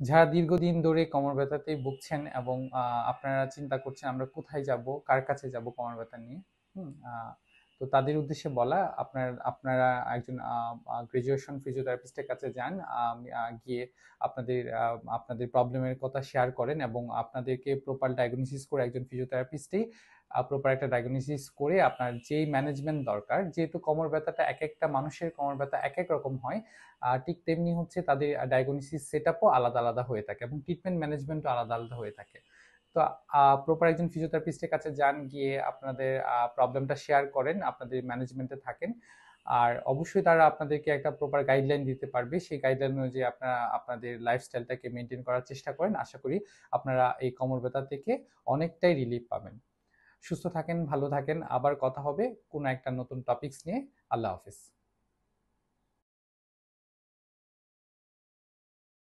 যারা দীর্ঘদিন ধরে কোমর ব্যথাতে ভুগছেন এবং আপনারা চিন্তা করছেন আমরা কোথায় যাব, কার কাছে যাব কোমর ব্যথা নিয়ে। হুম আহ, তো তাদের উদ্দেশ্যে বলা, আপনারা একজন গ্রাজুয়েশন ফিজিওথেরাপিস্টের কাছে যান, গিয়ে আপনাদের প্রবলেমের কথা শেয়ার করেন এবং আপনাদেরকে প্রপার ডায়াগনোসিস করে একজন ফিজিওথেরাপিস্টই প্রপার একটা ডায়াগনোসিস করে আপনার যেই ম্যানেজমেন্ট দরকার, যেহেতু কোমর ব্যথাটা এক একটা মানুষের কোমর ব্যথা এক এক রকম হয়, ঠিক তেমনি হচ্ছে তাদের ডায়াগনোসিস সেট আপও আলাদা আলাদা হয়ে থাকে এবং ট্রিটমেন্ট ম্যানেজমেন্টও আলাদা আলাদা হয়ে থাকে। তো প্রপার একজন ফিজিওথেরাপিস্টের কাছে যান, গিয়ে আপনাদের প্রবলেমটা শেয়ার করেন, আপনাদের ম্যানেজমেন্টে থাকেন। আর অবশ্যই তারা আপনাদেরকে একটা প্রপার গাইডলাইন দিতে পারবে, সেই গাইডলাইন অনুযায়ী আপনারা আপনাদের লাইফস্টাইলটাকে মেনটেন করার চেষ্টা করেন। আশা করি আপনারা এই কোমর ব্যথা থেকে অনেকটাই রিলিফ পাবেন। সুস্থ থাকেন, ভালো থাকেন, আবার কথা হবে কোনো একটা নতুন টপিকস নিয়ে। আল্লাহ হাফিজ।